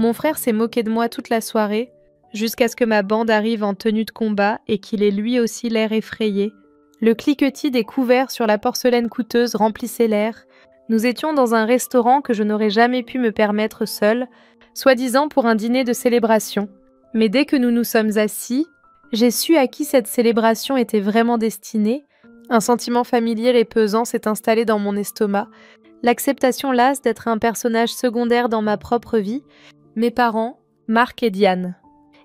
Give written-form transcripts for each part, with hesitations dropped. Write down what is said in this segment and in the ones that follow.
Mon frère s'est moqué de moi toute la soirée, jusqu'à ce que ma bande arrive en tenue de combat et qu'il ait lui aussi l'air effrayé. Le cliquetis des couverts sur la porcelaine coûteuse remplissait l'air. Nous étions dans un restaurant que je n'aurais jamais pu me permettre seul, soi-disant pour un dîner de célébration. Mais dès que nous nous sommes assis, j'ai su à qui cette célébration était vraiment destinée. Un sentiment familier et pesant s'est installé dans mon estomac. L'acceptation lasse d'être un personnage secondaire dans ma propre vie. Mes parents, Marc et Diane,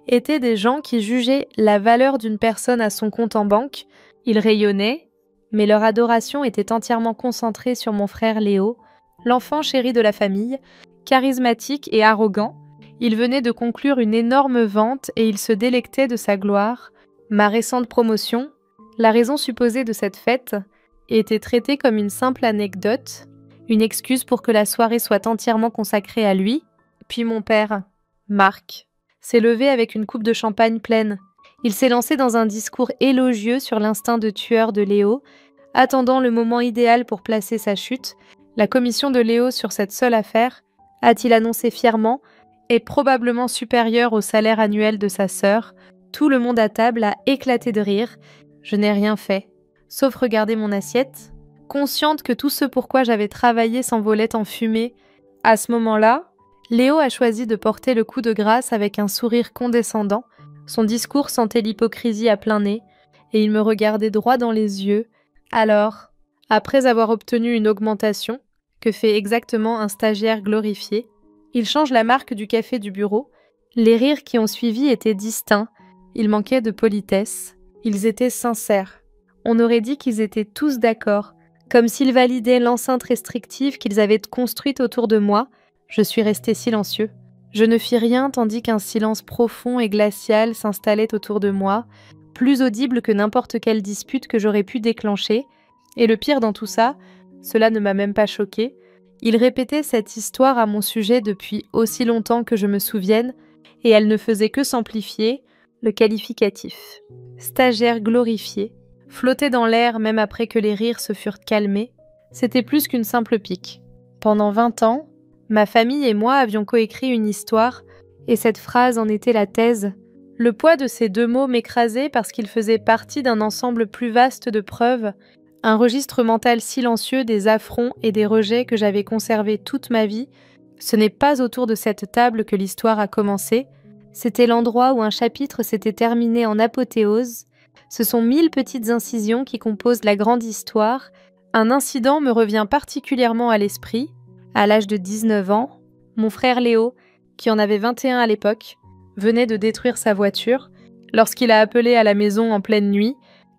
étaient des gens qui jugeaient la valeur d'une personne à son compte en banque. Ils rayonnaient, mais leur adoration était entièrement concentrée sur mon frère Léo, l'enfant chéri de la famille, charismatique et arrogant. Il venait de conclure une énorme vente et il se délectait de sa gloire. Ma récente promotion, la raison supposée de cette fête, était traitée comme une simple anecdote, une excuse pour que la soirée soit entièrement consacrée à lui. Puis mon père, Marc, s'est levé avec une coupe de champagne pleine. Il s'est lancé dans un discours élogieux sur l'instinct de tueur de Léo, attendant le moment idéal pour placer sa chute. La commission de Léo sur cette seule affaire, a-t-il annoncé fièrement, est probablement supérieure au salaire annuel de sa sœur. Tout le monde à table a éclaté de rire. Je n'ai rien fait, sauf regarder mon assiette, consciente que tout ce pourquoi j'avais travaillé s'envolait en fumée. À ce moment-là, Léo a choisi de porter le coup de grâce avec un sourire condescendant. Son discours sentait l'hypocrisie à plein nez, et il me regardait droit dans les yeux. Alors, après avoir obtenu une augmentation, que fait exactement un stagiaire glorifié, il change la marque du café du bureau. Les rires qui ont suivi étaient distincts, il manquait de politesse, ils étaient sincères. On aurait dit qu'ils étaient tous d'accord, comme s'ils validaient l'enceinte restrictive qu'ils avaient construite autour de moi. Je suis resté silencieux. Je ne fis rien tandis qu'un silence profond et glacial s'installait autour de moi, plus audible que n'importe quelle dispute que j'aurais pu déclencher. Et le pire dans tout ça, cela ne m'a même pas choqué, il répétait cette histoire à mon sujet depuis aussi longtemps que je me souvienne, et elle ne faisait que s'amplifier, le qualificatif. Stagiaire glorifié, flottait dans l'air même après que les rires se furent calmés, c'était plus qu'une simple pique. Pendant 20 ans, ma famille et moi avions coécrit une histoire, et cette phrase en était la thèse. Le poids de ces deux mots m'écrasait parce qu'ils faisaient partie d'un ensemble plus vaste de preuves, un registre mental silencieux des affronts et des rejets que j'avais conservés toute ma vie. Ce n'est pas autour de cette table que l'histoire a commencé, c'était l'endroit où un chapitre s'était terminé en apothéose. Ce sont 1000 petites incisions qui composent la grande histoire. Un incident me revient particulièrement à l'esprit. À l'âge de 19 ans, mon frère Léo, qui en avait 21 à l'époque, venait de détruire sa voiture. Lorsqu'il a appelé à la maison en pleine nuit,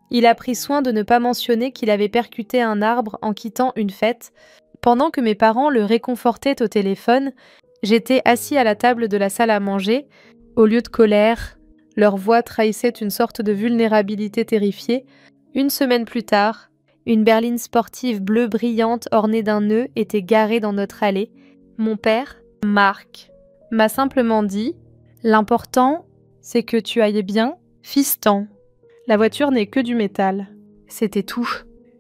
il a pris soin de ne pas mentionner qu'il avait percuté un arbre en quittant une fête. Pendant que mes parents le réconfortaient au téléphone, j'étais assis à la table de la salle à manger. Au lieu de colère, leur voix trahissait une sorte de vulnérabilité terrifiée. Une semaine plus tard, une berline sportive bleue brillante ornée d'un nœud était garée dans notre allée. Mon père, Marc, m'a simplement dit « L'important, c'est que tu ailles bien, fiston. La voiture n'est que du métal. » C'était tout.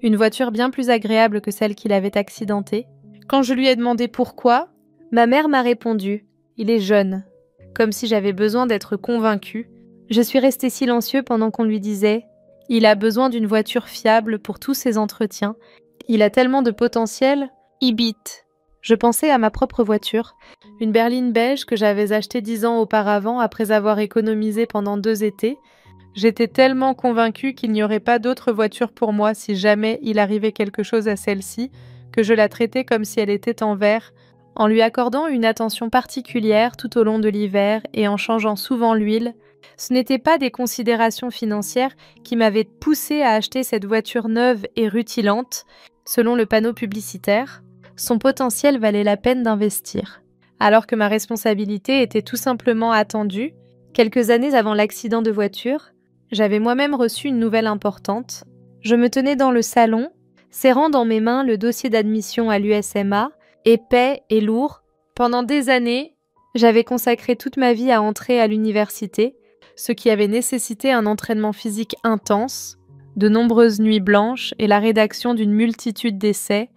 Une voiture bien plus agréable que celle qu'il avait accidentée. Quand je lui ai demandé pourquoi, ma mère m'a répondu « Il est jeune. » Comme si j'avais besoin d'être convaincue. Je suis restée silencieux pendant qu'on lui disait « Il a besoin d'une voiture fiable pour tous ses entretiens. Il a tellement de potentiel. Ibit. » Je pensais à ma propre voiture, une berline beige que j'avais achetée 10 ans auparavant après avoir économisé pendant 2 étés. J'étais tellement convaincue qu'il n'y aurait pas d'autre voiture pour moi si jamais il arrivait quelque chose à celle-ci, que je la traitais comme si elle était en verre, en lui accordant une attention particulière tout au long de l'hiver et en changeant souvent l'huile. Ce n'étaient pas des considérations financières qui m'avaient poussé à acheter cette voiture neuve et rutilante. Selon le panneau publicitaire, son potentiel valait la peine d'investir. Alors que ma responsabilité était tout simplement attendue, quelques années avant l'accident de voiture, j'avais moi-même reçu une nouvelle importante. Je me tenais dans le salon, serrant dans mes mains le dossier d'admission à l'USMA, épais et lourd. Pendant des années, j'avais consacré toute ma vie à entrer à l'université, ce qui avait nécessité un entraînement physique intense, de nombreuses nuits blanches et la rédaction d'une multitude d'essais.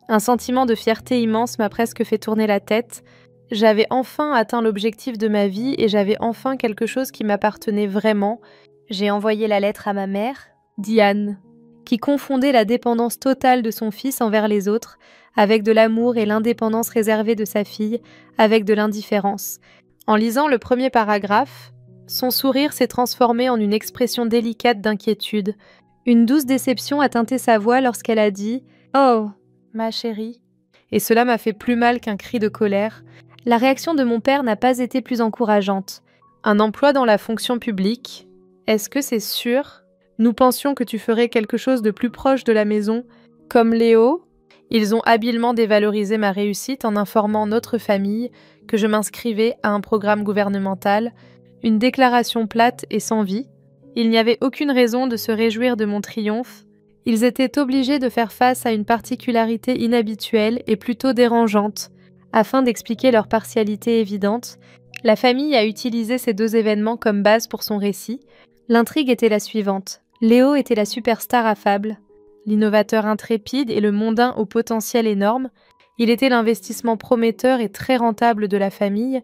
Un sentiment de fierté immense m'a presque fait tourner la tête. J'avais enfin atteint l'objectif de ma vie et j'avais enfin quelque chose qui m'appartenait vraiment. J'ai envoyé la lettre à ma mère, Diane, qui confondait la dépendance totale de son fils envers les autres avec de l'amour et l'indépendance réservée de sa fille avec de l'indifférence. En lisant le premier paragraphe, son sourire s'est transformé en une expression délicate d'inquiétude. Une douce déception a teinté sa voix lorsqu'elle a dit « Oh, ma chérie ». Et cela m'a fait plus mal qu'un cri de colère. La réaction de mon père n'a pas été plus encourageante. Un emploi dans la fonction publique. Est-ce que c'est sûr ? Nous pensions que tu ferais quelque chose de plus proche de la maison. Comme Léo, ils ont habilement dévalorisé ma réussite en informant notre famille que je m'inscrivais à un programme gouvernemental, une déclaration plate et sans vie. Il n'y avait aucune raison de se réjouir de mon triomphe. Ils étaient obligés de faire face à une particularité inhabituelle et plutôt dérangeante. Afin d'expliquer leur partialité évidente, la famille a utilisé ces deux événements comme base pour son récit. L'intrigue était la suivante. Léo était la superstar affable, l'innovateur intrépide et le mondain au potentiel énorme. Il était l'investissement prometteur et très rentable de la famille.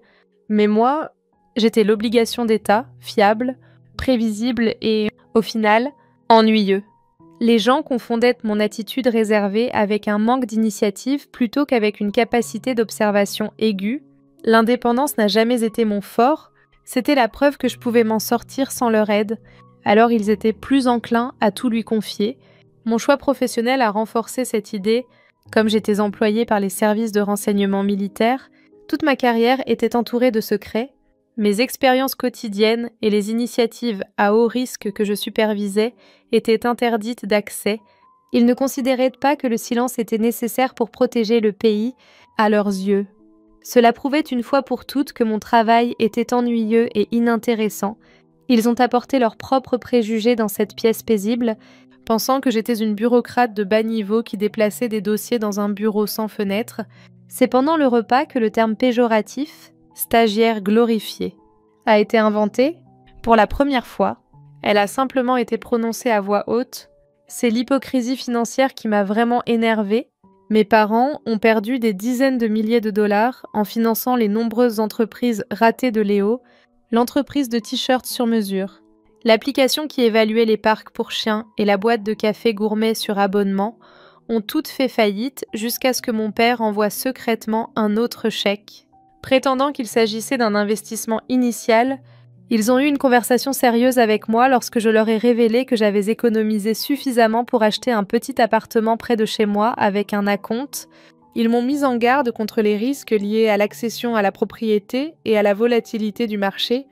Mais moi, j'étais l'obligation d'État, fiable, prévisible et, au final, ennuyeux. Les gens confondaient mon attitude réservée avec un manque d'initiative plutôt qu'avec une capacité d'observation aiguë. L'indépendance n'a jamais été mon fort, c'était la preuve que je pouvais m'en sortir sans leur aide. Alors ils étaient plus enclins à tout lui confier. Mon choix professionnel a renforcé cette idée. Comme j'étais employée par les services de renseignement militaire, toute ma carrière était entourée de secrets. Mes expériences quotidiennes et les initiatives à haut risque que je supervisais étaient interdites d'accès. Ils ne considéraient pas que le silence était nécessaire pour protéger le pays, à leurs yeux. Cela prouvait une fois pour toutes que mon travail était ennuyeux et inintéressant. Ils ont apporté leurs propres préjugés dans cette pièce paisible, pensant que j'étais une bureaucrate de bas niveau qui déplaçait des dossiers dans un bureau sans fenêtre. C'est pendant le repas que le terme péjoratif, stagiaire glorifié, a été inventé. Pour la première fois, elle a simplement été prononcée à voix haute. C'est l'hypocrisie financière qui m'a vraiment énervée. Mes parents ont perdu des dizaines de milliers de dollars en finançant les nombreuses entreprises ratées de Léo, l'entreprise de t-shirts sur mesure, l'application qui évaluait les parcs pour chiens et la boîte de café gourmet sur abonnement ont toutes fait faillite jusqu'à ce que mon père envoie secrètement un autre chèque. Prétendant qu'il s'agissait d'un investissement initial, ils ont eu une conversation sérieuse avec moi lorsque je leur ai révélé que j'avais économisé suffisamment pour acheter un petit appartement près de chez moi avec un acompte. Ils m'ont mis en garde contre les risques liés à l'accession à la propriété et à la volatilité du marché.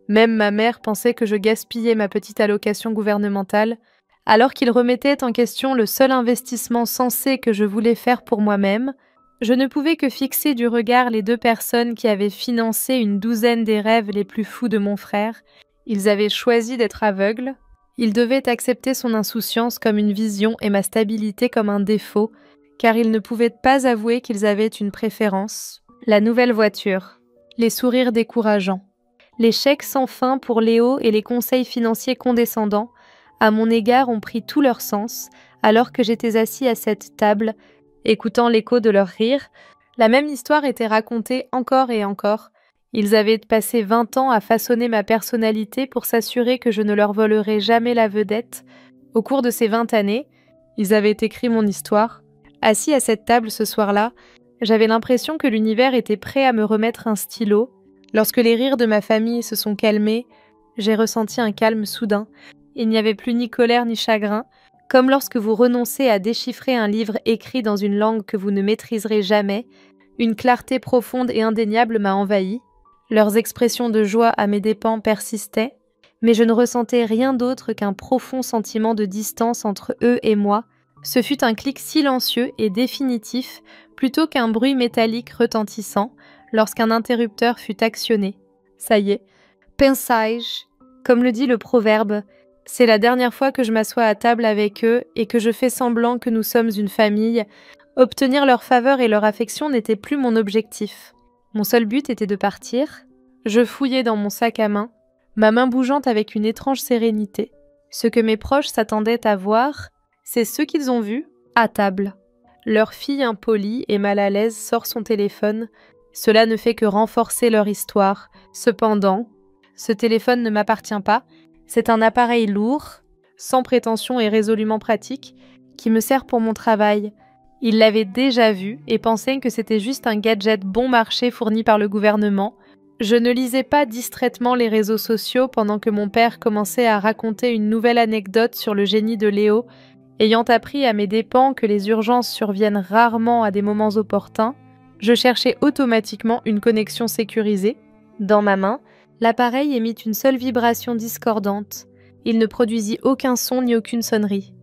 Même ma mère pensait que je gaspillais ma petite allocation gouvernementale, alors qu'ils remettaient en question le seul investissement sensé que je voulais faire pour moi-même. Je ne pouvais que fixer du regard les deux personnes qui avaient financé une douzaine des rêves les plus fous de mon frère. Ils avaient choisi d'être aveugles. Ils devaient accepter son insouciance comme une vision et ma stabilité comme un défaut, car ils ne pouvaient pas avouer qu'ils avaient une préférence. La nouvelle voiture, les sourires décourageants, les chèques sans fin pour Léo et les conseils financiers condescendants à mon égard ont pris tout leur sens alors que j'étais assis à cette table, écoutant l'écho de leurs rires. La même histoire était racontée encore et encore. Ils avaient passé 20 ans à façonner ma personnalité pour s'assurer que je ne leur volerais jamais la vedette. Au cours de ces 20 années, ils avaient écrit mon histoire. Assis à cette table ce soir-là, j'avais l'impression que l'univers était prêt à me remettre un stylo. Lorsque les rires de ma famille se sont calmés, j'ai ressenti un calme soudain. Il n'y avait plus ni colère ni chagrin, comme lorsque vous renoncez à déchiffrer un livre écrit dans une langue que vous ne maîtriserez jamais. Une clarté profonde et indéniable m'a envahi. Leurs expressions de joie à mes dépens persistaient, mais je ne ressentais rien d'autre qu'un profond sentiment de distance entre eux et moi. Ce fut un clic silencieux et définitif, plutôt qu'un bruit métallique retentissant, lorsqu'un interrupteur fut actionné. Ça y est, pensai-je, comme le dit le proverbe, c'est la dernière fois que je m'assois à table avec eux et que je fais semblant que nous sommes une famille. Obtenir leur faveur et leur affection n'était plus mon objectif. Mon seul but était de partir. Je fouillais dans mon sac à main, ma main bougeante avec une étrange sérénité. Ce que mes proches s'attendaient à voir, c'est ce qu'ils ont vu à table. Leur fille impolie et mal à l'aise sort son téléphone. Cela ne fait que renforcer leur histoire. Cependant, ce téléphone ne m'appartient pas. C'est un appareil lourd, sans prétention et résolument pratique, qui me sert pour mon travail. Il l'avait déjà vu et pensait que c'était juste un gadget bon marché fourni par le gouvernement. Je ne lisais pas distraitement les réseaux sociaux pendant que mon père commençait à raconter une nouvelle anecdote sur le génie de Léo, ayant appris à mes dépens que les urgences surviennent rarement à des moments opportuns. Je cherchais automatiquement une connexion sécurisée. Dans ma main, l'appareil émit une seule vibration discordante. Il ne produisit aucun son ni aucune sonnerie.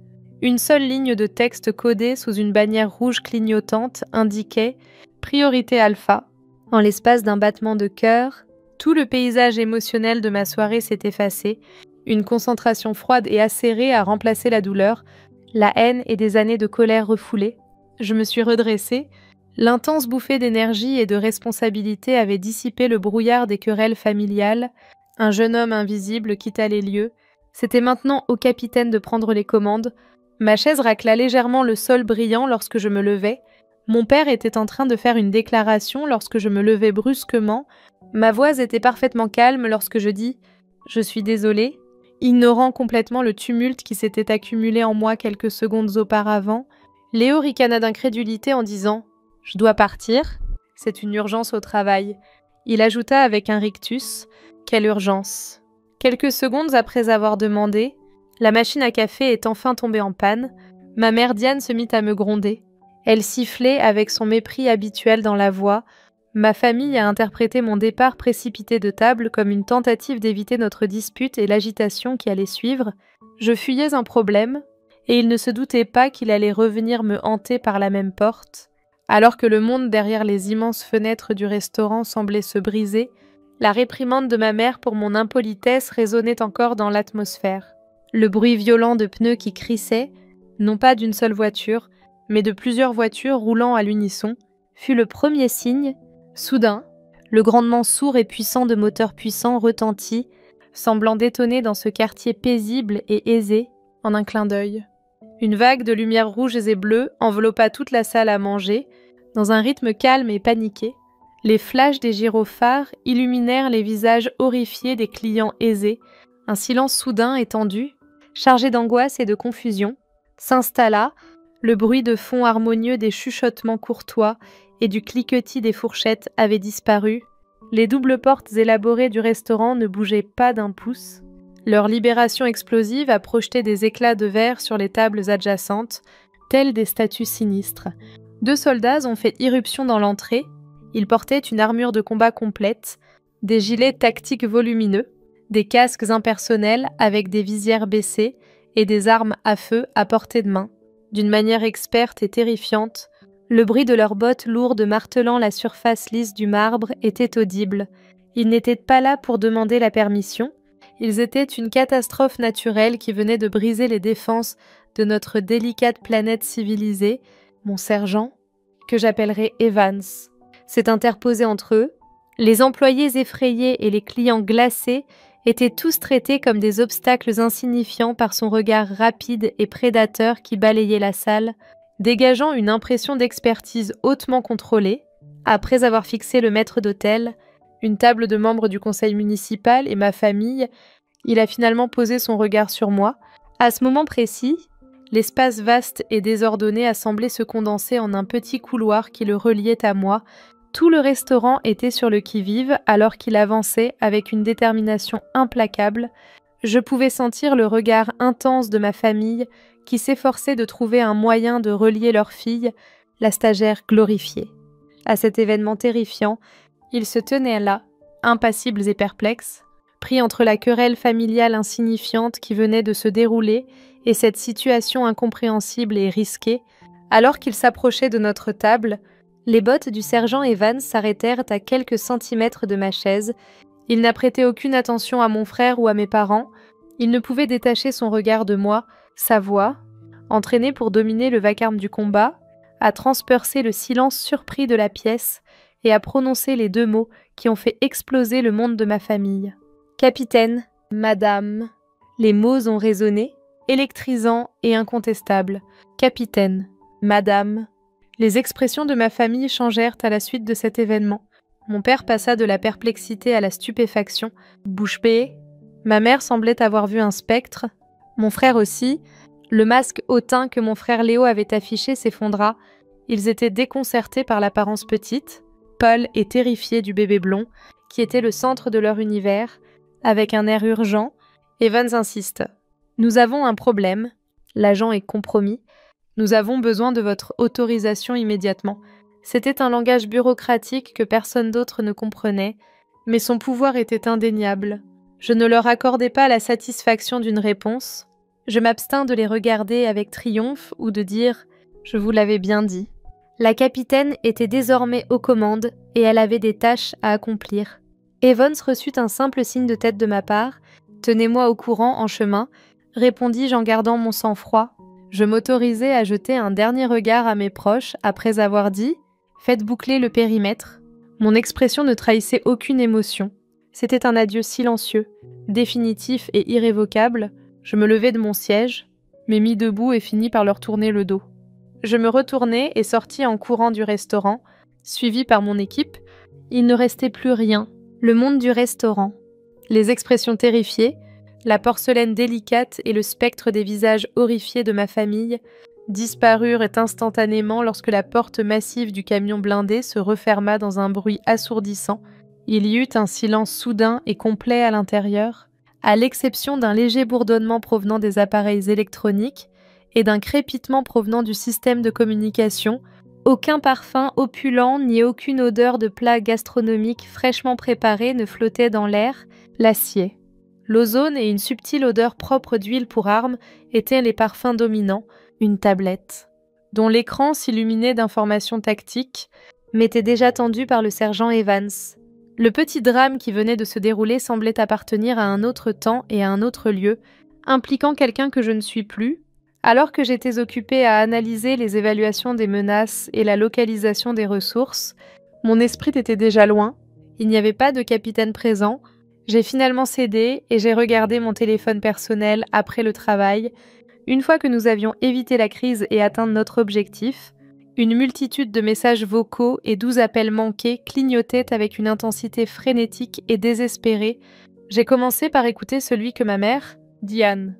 Une seule ligne de texte codée sous une bannière rouge clignotante indiquait « Priorité alpha ». En l'espace d'un battement de cœur, tout le paysage émotionnel de ma soirée s'est effacé. Une concentration froide et acérée a remplacé la douleur, la haine et des années de colère refoulées. Je me suis redressée. L'intense bouffée d'énergie et de responsabilité avait dissipé le brouillard des querelles familiales. Un jeune homme invisible quitta les lieux. C'était maintenant au capitaine de prendre les commandes. Ma chaise racla légèrement le sol brillant lorsque je me levai. Mon père était en train de faire une déclaration lorsque je me levai brusquement. Ma voix était parfaitement calme lorsque je dis « Je suis désolée », ignorant complètement le tumulte qui s'était accumulé en moi quelques secondes auparavant. Léo ricana d'incrédulité en disant « Je dois partir, c'est une urgence au travail ». Il ajouta avec un rictus « Quelle urgence ?» Quelques secondes après avoir demandé, la machine à café est enfin tombée en panne. Ma mère Diane se mit à me gronder. Elle sifflait avec son mépris habituel dans la voix. Ma famille a interprété mon départ précipité de table comme une tentative d'éviter notre dispute et l'agitation qui allait suivre. Je fuyais un problème, et il ne se doutait pas qu'il allait revenir me hanter par la même porte. Alors que le monde derrière les immenses fenêtres du restaurant semblait se briser, la réprimande de ma mère pour mon impolitesse résonnait encore dans l'atmosphère. Le bruit violent de pneus qui crissaient, non pas d'une seule voiture, mais de plusieurs voitures roulant à l'unisson, fut le premier signe. Soudain, le grondement sourd et puissant de moteurs puissants retentit, semblant détonner dans ce quartier paisible et aisé en un clin d'œil. Une vague de lumières rouges et bleues enveloppa toute la salle à manger, dans un rythme calme et paniqué. Les flashs des gyrophares illuminèrent les visages horrifiés des clients aisés. Un silence soudain et tendu, chargé d'angoisse et de confusion, s'installa. Le bruit de fond harmonieux des chuchotements courtois et du cliquetis des fourchettes avait disparu. Les doubles portes élaborées du restaurant ne bougeaient pas d'un pouce. Leur libération explosive a projeté des éclats de verre sur les tables adjacentes, tels des statues sinistres. 2 soldats ont fait irruption dans l'entrée. Ils portaient une armure de combat complète, des gilets tactiques volumineux, des casques impersonnels avec des visières baissées et des armes à feu à portée de main. D'une manière experte et terrifiante, le bruit de leurs bottes lourdes martelant la surface lisse du marbre était audible. Ils n'étaient pas là pour demander la permission. Ils étaient une catastrophe naturelle qui venait de briser les défenses de notre délicate planète civilisée. Mon sergent, que j'appellerai Evans, s'est interposé entre eux. Les employés effrayés et les clients glacés étaient tous traités comme des obstacles insignifiants par son regard rapide et prédateur qui balayait la salle, dégageant une impression d'expertise hautement contrôlée. Après avoir fixé le maître d'hôtel, une table de membres du conseil municipal et ma famille, il a finalement posé son regard sur moi. À ce moment précis, l'espace vaste et désordonné a semblé se condenser en un petit couloir qui le reliait à moi. Tout le restaurant était sur le qui-vive alors qu'il avançait avec une détermination implacable. Je pouvais sentir le regard intense de ma famille qui s'efforçait de trouver un moyen de relier leur fille, la stagiaire glorifiée. À cet événement terrifiant, ils se tenaient là, impassibles et perplexes, pris entre la querelle familiale insignifiante qui venait de se dérouler et cette situation incompréhensible et risquée. Alors qu'ils s'approchaient de notre table, les bottes du sergent Evans s'arrêtèrent à quelques centimètres de ma chaise. Il n'a prêté aucune attention à mon frère ou à mes parents. Il ne pouvait détacher son regard de moi. Sa voix, entraînée pour dominer le vacarme du combat, a transpercé le silence surpris de la pièce et a prononcé les 2 mots qui ont fait exploser le monde de ma famille. « Capitaine, madame ». Les mots ont résonné, électrisants et incontestables. « Capitaine, madame ». Les expressions de ma famille changèrent à la suite de cet événement. Mon père passa de la perplexité à la stupéfaction. Bouche bée. Ma mère semblait avoir vu un spectre. Mon frère aussi. Le masque hautain que mon frère Léo avait affiché s'effondra. Ils étaient déconcertés par l'apparence petite, pâle et terrifiée du bébé blond, qui était le centre de leur univers. Avec un air urgent, Evans insiste. « Nous avons un problème. L'agent est compromis. Nous avons besoin de votre autorisation immédiatement. » C'était un langage bureaucratique que personne d'autre ne comprenait, mais son pouvoir était indéniable. Je ne leur accordais pas la satisfaction d'une réponse. Je m'abstins de les regarder avec triomphe ou de dire « Je vous l'avais bien dit ». La capitaine était désormais aux commandes et elle avait des tâches à accomplir. Evans reçut un simple signe de tête de ma part. « Tenez-moi au courant en chemin », répondis-je en gardant mon sang-froid. Je m'autorisai à jeter un dernier regard à mes proches après avoir dit « Faites boucler le périmètre ». Mon expression ne trahissait aucune émotion. C'était un adieu silencieux, définitif et irrévocable. Je me levai de mon siège, m'ai mis debout et finis par leur tourner le dos. Je me retournai et sortis en courant du restaurant, suivi par mon équipe. Il ne restait plus rien. Le monde du restaurant. Les expressions terrifiées, la porcelaine délicate et le spectre des visages horrifiés de ma famille disparurent instantanément lorsque la porte massive du camion blindé se referma dans un bruit assourdissant. Il y eut un silence soudain et complet à l'intérieur, à l'exception d'un léger bourdonnement provenant des appareils électroniques et d'un crépitement provenant du système de communication. Aucun parfum opulent ni aucune odeur de plat gastronomique fraîchement préparé ne flottait dans l'air. L'acier, l'ozone et une subtile odeur propre d'huile pour armes étaient les parfums dominants. Une tablette, dont l'écran s'illuminait d'informations tactiques, m'était déjà tendue par le sergent Evans. Le petit drame qui venait de se dérouler semblait appartenir à un autre temps et à un autre lieu, impliquant quelqu'un que je ne suis plus. Alors que j'étais occupée à analyser les évaluations des menaces et la localisation des ressources, mon esprit était déjà loin. Il n'y avait pas de capitaine présent. J'ai finalement cédé et j'ai regardé mon téléphone personnel après le travail. Une fois que nous avions évité la crise et atteint notre objectif, une multitude de messages vocaux et 12 appels manqués clignotaient avec une intensité frénétique et désespérée. J'ai commencé par écouter celui que ma mère, Diane,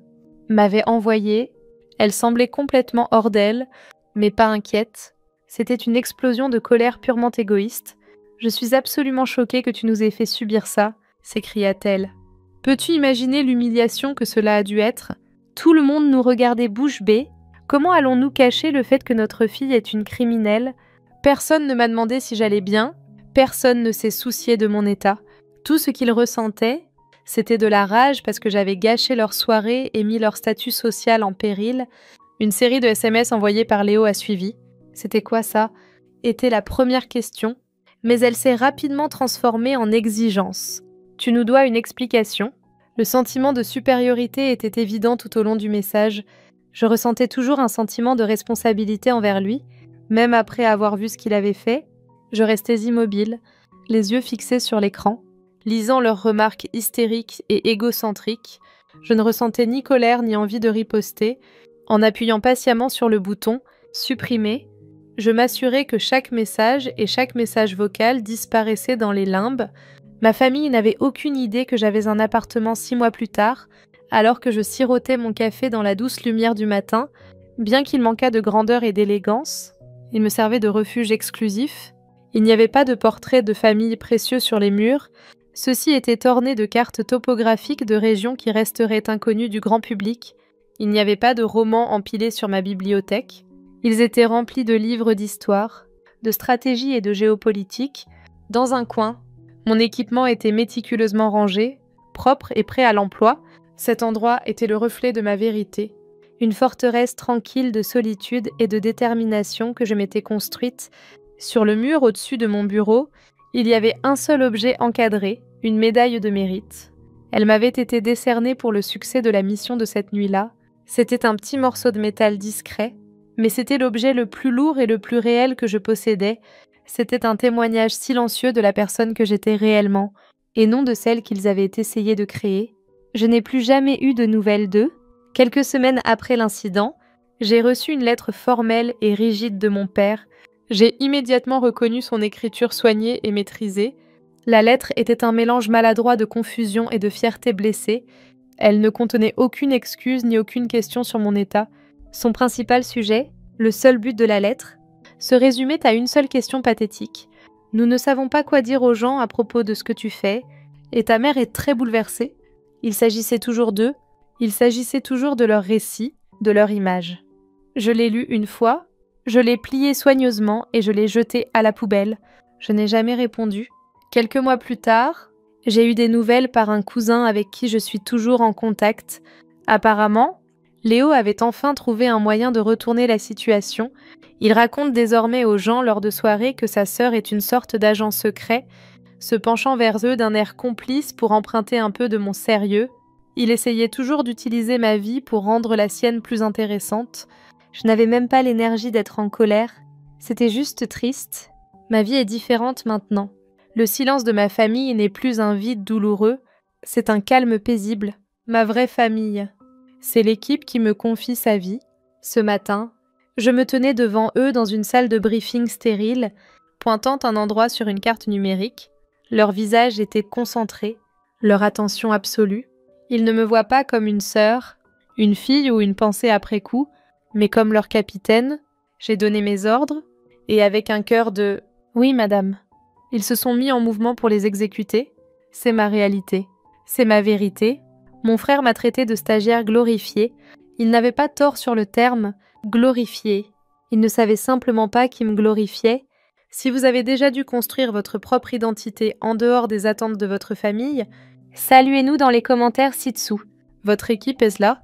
m'avait envoyé. Elle semblait complètement hors d'elle, mais pas inquiète. C'était une explosion de colère purement égoïste. « Je suis absolument choquée que tu nous aies fait subir ça », s'écria-t-elle. « Peux-tu imaginer l'humiliation que cela a dû être ? Tout le monde nous regardait bouche bée. Comment allons-nous cacher le fait que notre fille est une criminelle ? Personne ne m'a demandé si j'allais bien. Personne ne s'est soucié de mon état. Tout ce qu'ils ressentaient, c'était de la rage parce que j'avais gâché leur soirée et mis leur statut social en péril. Une série de SMS envoyés par Léo a suivi. C'était quoi ça ? Était la première question, mais elle s'est rapidement transformée en exigence. Tu nous dois une explication. Le sentiment de supériorité était évident tout au long du message. Je ressentais toujours un sentiment de responsabilité envers lui, même après avoir vu ce qu'il avait fait. Je restais immobile, les yeux fixés sur l'écran, lisant leurs remarques hystériques et égocentriques. Je ne ressentais ni colère ni envie de riposter. En appuyant patiemment sur le bouton « Supprimer », je m'assurais que chaque message et chaque message vocal disparaissait dans les limbes. Ma famille n'avait aucune idée que j'avais un appartement 6 mois plus tard, alors que je sirotais mon café dans la douce lumière du matin, bien qu'il manquât de grandeur et d'élégance. Il me servait de refuge exclusif. Il n'y avait pas de portraits de familles précieux sur les murs. Ceux-ci étaient ornés de cartes topographiques de régions qui resteraient inconnues du grand public. Il n'y avait pas de romans empilés sur ma bibliothèque. Ils étaient remplis de livres d'histoire, de stratégie et de géopolitique. Dans un coin, mon équipement était méticuleusement rangé, propre et prêt à l'emploi. Cet endroit était le reflet de ma vérité, une forteresse tranquille de solitude et de détermination que je m'étais construite. Sur le mur au-dessus de mon bureau, il y avait un seul objet encadré, une médaille de mérite. Elle m'avait été décernée pour le succès de la mission de cette nuit-là. C'était un petit morceau de métal discret, mais c'était l'objet le plus lourd et le plus réel que je possédais. C'était un témoignage silencieux de la personne que j'étais réellement, et non de celle qu'ils avaient essayé de créer. Je n'ai plus jamais eu de nouvelles d'eux. Quelques semaines après l'incident, j'ai reçu une lettre formelle et rigide de mon père. J'ai immédiatement reconnu son écriture soignée et maîtrisée. La lettre était un mélange maladroit de confusion et de fierté blessée. Elle ne contenait aucune excuse ni aucune question sur mon état. Son principal sujet, le seul but de la lettre, se résumait à une seule question pathétique. Nous ne savons pas quoi dire aux gens à propos de ce que tu fais, et ta mère est très bouleversée. Il s'agissait toujours d'eux, il s'agissait toujours de leur récit, de leur image. Je l'ai lu une fois, je l'ai plié soigneusement et je l'ai jeté à la poubelle. Je n'ai jamais répondu. Quelques mois plus tard, j'ai eu des nouvelles par un cousin avec qui je suis toujours en contact. Apparemment, Léo avait enfin trouvé un moyen de retourner la situation. Il raconte désormais aux gens lors de soirées que sa sœur est une sorte d'agent secret, se penchant vers eux d'un air complice pour emprunter un peu de mon sérieux. Il essayait toujours d'utiliser ma vie pour rendre la sienne plus intéressante. Je n'avais même pas l'énergie d'être en colère. C'était juste triste. Ma vie est différente maintenant. Le silence de ma famille n'est plus un vide douloureux, c'est un calme paisible. Ma vraie famille. C'est l'équipe qui me confie sa vie. Ce matin, je me tenais devant eux dans une salle de briefing stérile, pointant un endroit sur une carte numérique. Leur visage était concentré, leur attention absolue. Ils ne me voient pas comme une sœur, une fille ou une pensée après coup, mais comme leur capitaine. J'ai donné mes ordres, et avec un cœur de « Oui, madame ». Ils se sont mis en mouvement pour les exécuter. C'est ma réalité. C'est ma vérité. Mon frère m'a traité de stagiaire glorifié. Il n'avait pas tort sur le terme « glorifié ». Il ne savait simplement pas qui me glorifiait. Si vous avez déjà dû construire votre propre identité en dehors des attentes de votre famille, saluez-nous dans les commentaires ci-dessous. Votre équipe est là,